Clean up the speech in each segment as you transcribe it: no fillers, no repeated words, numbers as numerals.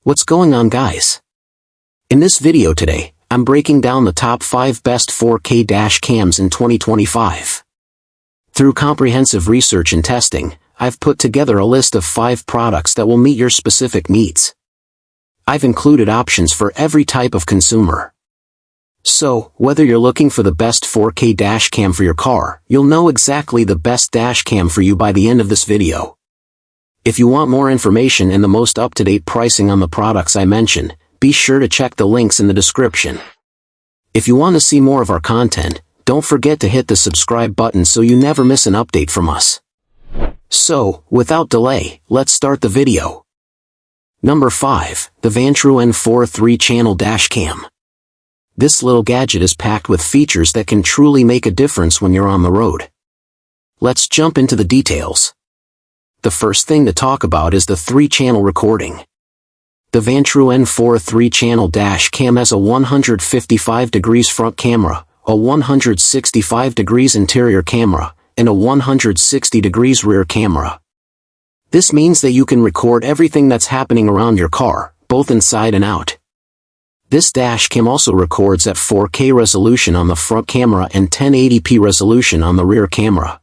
What's going on, guys? In this video today, I'm breaking down the top 5 best 4K dash cams in 2025. Through comprehensive research and testing, I've put together a list of 5 products that will meet your specific needs. I've included options for every type of consumer. So, whether you're looking for the best 4K dash cam for your car, you'll know exactly the best dash cam for you by the end of this video. If you want more information and the most up-to-date pricing on the products I mentioned, be sure to check the links in the description. If you want to see more of our content, don't forget to hit the subscribe button so you never miss an update from us. So, without delay, let's start the video. Number 5, the Vantrue N4 3-channel dash cam. This little gadget is packed with features that can truly make a difference when you're on the road. Let's jump into the details. The first thing to talk about is the 3-channel recording. The Vantrue N4 3-channel dash cam has a 155 degrees front camera, a 165 degrees interior camera, and a 160 degrees rear camera. This means that you can record everything that's happening around your car, both inside and out. This dash cam also records at 4K resolution on the front camera and 1080p resolution on the rear camera.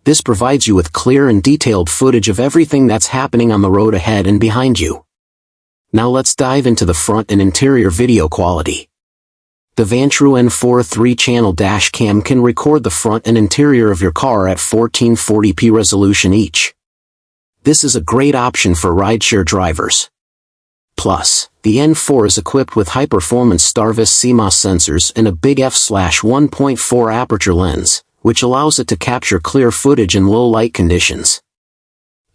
This provides you with clear and detailed footage of everything that's happening on the road ahead and behind you. Now let's dive into the front and interior video quality. The Vantrue N4 3-channel dash cam can record the front and interior of your car at 1440p resolution each. This is a great option for rideshare drivers. Plus, the N4 is equipped with high-performance Starvis CMOS sensors and a big f/1.4 aperture lens, which allows it to capture clear footage in low light conditions.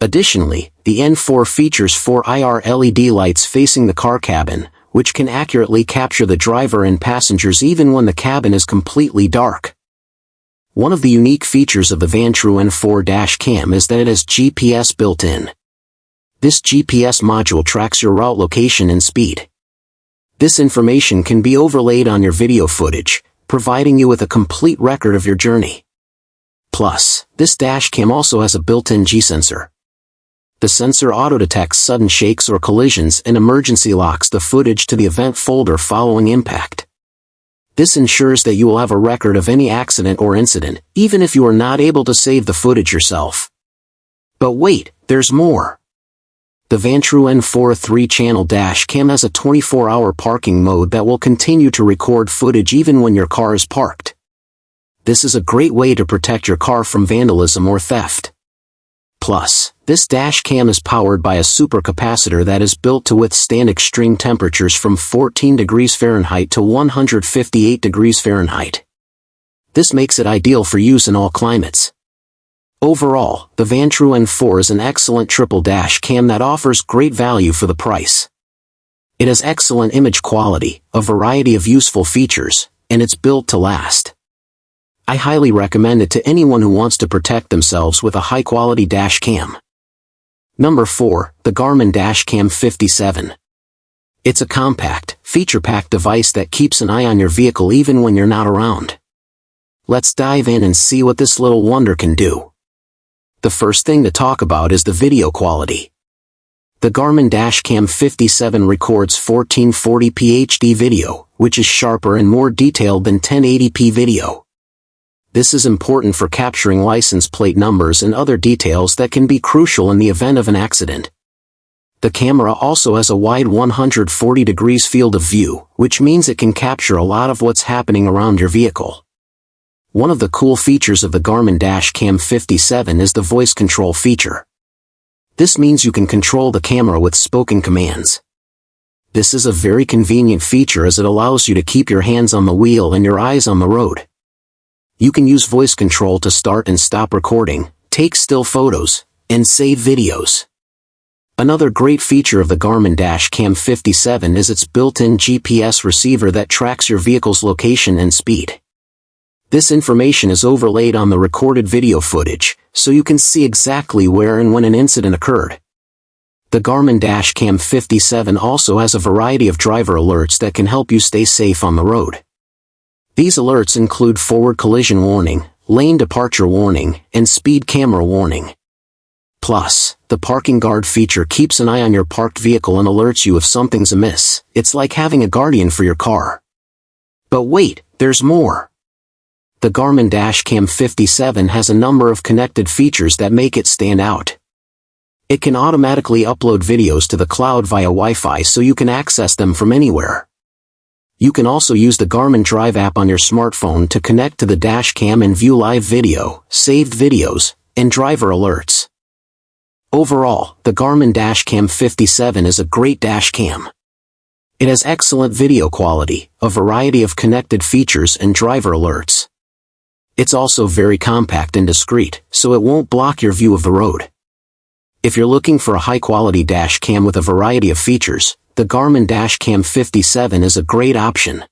Additionally, the N4 features 4 IR LED lights facing the car cabin, which can accurately capture the driver and passengers even when the cabin is completely dark. One of the unique features of the Vantrue N4 dash cam is that it has GPS built in. This GPS module tracks your route location and speed. This information can be overlaid on your video footage, providing you with a complete record of your journey. Plus, this dash cam also has a built-in G-sensor. The sensor auto-detects sudden shakes or collisions and emergency locks the footage to the event folder following impact. This ensures that you will have a record of any accident or incident, even if you are not able to save the footage yourself. But wait, there's more. The Vantrue N4 3-channel dash cam has a 24-hour parking mode that will continue to record footage even when your car is parked. This is a great way to protect your car from vandalism or theft. Plus, this dash cam is powered by a supercapacitor that is built to withstand extreme temperatures from 14 degrees Fahrenheit to 158 degrees Fahrenheit. This makes it ideal for use in all climates. Overall, the Vantrue N4 is an excellent triple dash cam that offers great value for the price. It has excellent image quality, a variety of useful features, and it's built to last. I highly recommend it to anyone who wants to protect themselves with a high-quality dash cam. Number 4, the Garmin Dash Cam 57. It's a compact, feature-packed device that keeps an eye on your vehicle even when you're not around. Let's dive in and see what this little wonder can do. The first thing to talk about is the video quality. The Garmin Dash Cam 57 records 1440p HD video, which is sharper and more detailed than 1080p video. This is important for capturing license plate numbers and other details that can be crucial in the event of an accident. The camera also has a wide 140 degrees field of view, which means it can capture a lot of what's happening around your vehicle. One of the cool features of the Garmin Dash Cam 57 is the voice control feature. This means you can control the camera with spoken commands. This is a very convenient feature as it allows you to keep your hands on the wheel and your eyes on the road. You can use voice control to start and stop recording, take still photos, and save videos. Another great feature of the Garmin Dash Cam 57 is its built-in GPS receiver that tracks your vehicle's location and speed. This information is overlaid on the recorded video footage, so you can see exactly where and when an incident occurred. The Garmin Dash Cam 57 also has a variety of driver alerts that can help you stay safe on the road. These alerts include forward collision warning, lane departure warning, and speed camera warning. Plus, the parking guard feature keeps an eye on your parked vehicle and alerts you if something's amiss. It's like having a guardian for your car. But wait, there's more. The Garmin Dash Cam 57 has a number of connected features that make it stand out. It can automatically upload videos to the cloud via Wi-Fi so you can access them from anywhere. You can also use the Garmin Drive app on your smartphone to connect to the dash cam and view live video, saved videos, and driver alerts. Overall, the Garmin Dash Cam 57 is a great dash cam. It has excellent video quality, a variety of connected features and driver alerts. It's also very compact and discreet, so it won't block your view of the road. If you're looking for a high-quality dash cam with a variety of features, the Garmin Dash Cam 57 is a great option.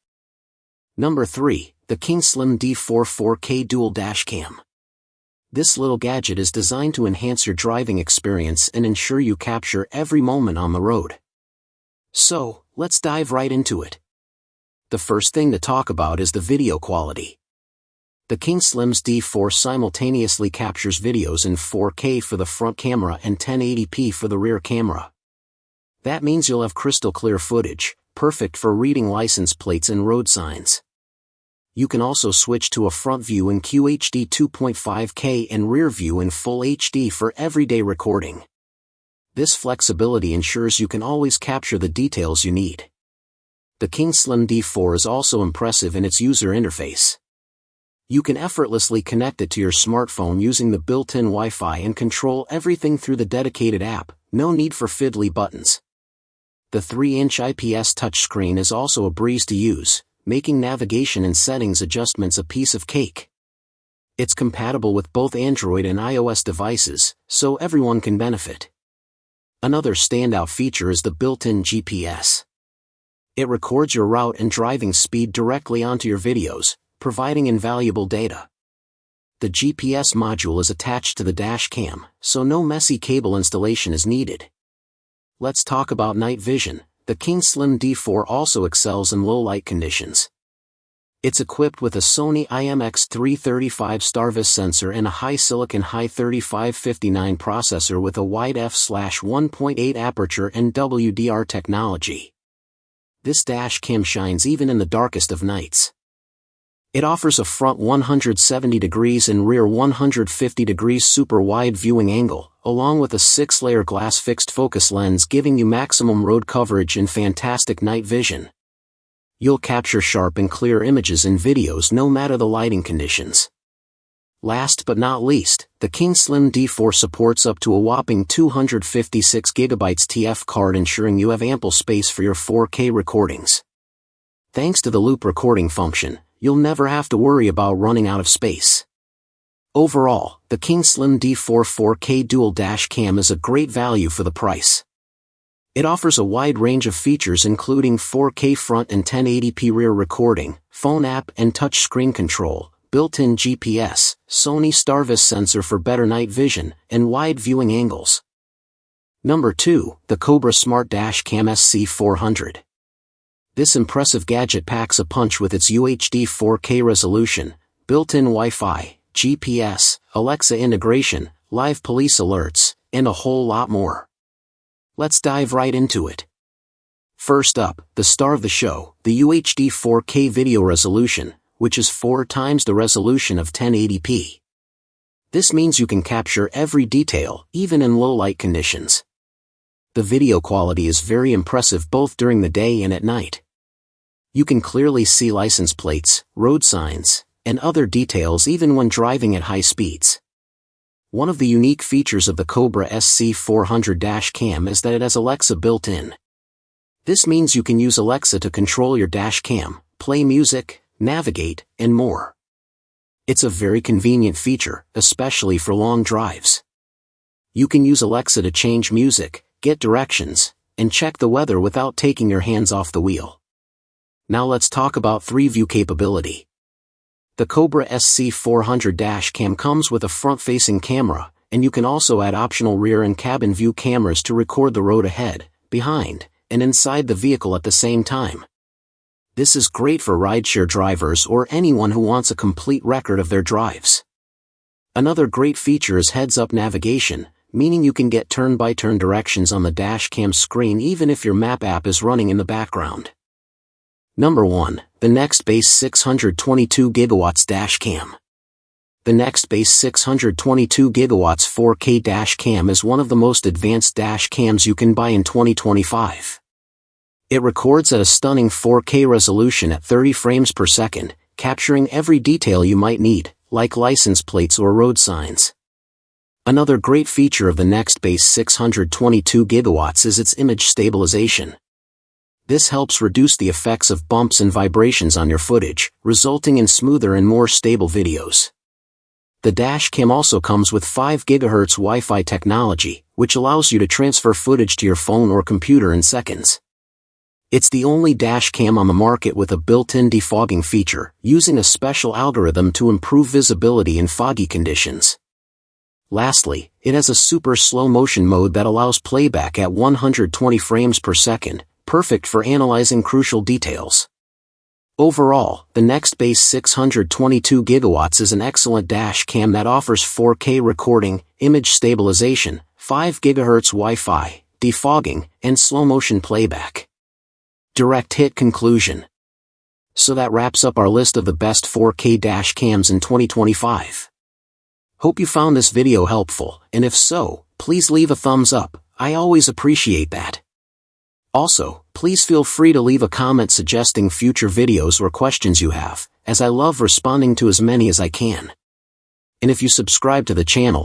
Number 3. The Kingslim D4 4K Dual Dash Cam. This little gadget is designed to enhance your driving experience and ensure you capture every moment on the road. So, let's dive right into it. The first thing to talk about is the video quality. The Kingslim's D4 simultaneously captures videos in 4K for the front camera and 1080p for the rear camera. That means you'll have crystal clear footage, perfect for reading license plates and road signs. You can also switch to a front view in QHD 2.5K and rear view in Full HD for everyday recording. This flexibility ensures you can always capture the details you need. The Kingslim D4 is also impressive in its user interface. You can effortlessly connect it to your smartphone using the built-in Wi-Fi and control everything through the dedicated app, no need for fiddly buttons. The 3-inch IPS touchscreen is also a breeze to use, making navigation and settings adjustments a piece of cake. It's compatible with both Android and iOS devices, so everyone can benefit. Another standout feature is the built-in GPS. It records your route and driving speed directly onto your videos, providing invaluable data. The GPS module is attached to the dash cam, so no messy cable installation is needed. Let's talk about night vision. The Kingslim D4 also excels in low light conditions. It's equipped with a Sony IMX335 StarVis sensor and a high-silicon Hi3559 processor with a wide f/1.8 aperture and WDR technology. This dash cam shines even in the darkest of nights. It offers a front 170 degrees and rear 150 degrees super wide viewing angle, along with a 6-layer glass fixed focus lens giving you maximum road coverage and fantastic night vision. You'll capture sharp and clear images in videos no matter the lighting conditions. Last but not least, the Kingslim D4 supports up to a whopping 256GB TF card, ensuring you have ample space for your 4K recordings. Thanks to the loop recording function, you'll never have to worry about running out of space. Overall, the Kingslim D4 4K Dual Dash Cam is a great value for the price. It offers a wide range of features including 4K front and 1080p rear recording, phone app and touchscreen control, built-in GPS, Sony StarVis sensor for better night vision, and wide viewing angles. Number 2, the Cobra Smart Dash Cam SC400. This impressive gadget packs a punch with its UHD 4K resolution, built-in Wi-Fi, GPS, Alexa integration, live police alerts, and a whole lot more. Let's dive right into it. First up, the star of the show, the UHD 4K video resolution, which is 4 times the resolution of 1080p. This means you can capture every detail, even in low light conditions. The video quality is very impressive both during the day and at night. You can clearly see license plates, road signs, and other details even when driving at high speeds. One of the unique features of the Cobra SC400 dash cam is that it has Alexa built in. This means you can use Alexa to control your dash cam, play music, navigate, and more. It's a very convenient feature, especially for long drives. You can use Alexa to change music, get directions, and check the weather without taking your hands off the wheel. Now let's talk about 3-view capability. The Cobra SC400 dash cam comes with a front-facing camera, and you can also add optional rear and cabin view cameras to record the road ahead, behind, and inside the vehicle at the same time. This is great for rideshare drivers or anyone who wants a complete record of their drives. Another great feature is heads-up navigation. meaning you can get turn-by-turn directions on the dash cam screen even if your map app is running in the background. Number 1. The Nextbase 622GW Dash Cam. The Nextbase 622GW 4K Dash Cam is one of the most advanced dash cams you can buy in 2025. It records at a stunning 4K resolution at 30 frames per second, capturing every detail you might need, like license plates or road signs. Another great feature of the Nextbase 622GW is its image stabilization. This helps reduce the effects of bumps and vibrations on your footage, resulting in smoother and more stable videos. The dash cam also comes with 5 GHz Wi-Fi technology, which allows you to transfer footage to your phone or computer in seconds. It's the only dash cam on the market with a built-in defogging feature, using a special algorithm to improve visibility in foggy conditions. Lastly, it has a super slow motion mode that allows playback at 120 frames per second, perfect for analyzing crucial details. Overall, the Nextbase 622GW is an excellent dash cam that offers 4K recording, image stabilization, 5 GHz Wi-Fi, defogging, and slow-motion playback. Direct hit conclusion. So that wraps up our list of the best 4K dash cams in 2025. Hope you found this video helpful, and if so, please leave a thumbs up. I always appreciate that. Also, please feel free to leave a comment suggesting future videos or questions you have, as I love responding to as many as I can. And if you subscribe to the channel,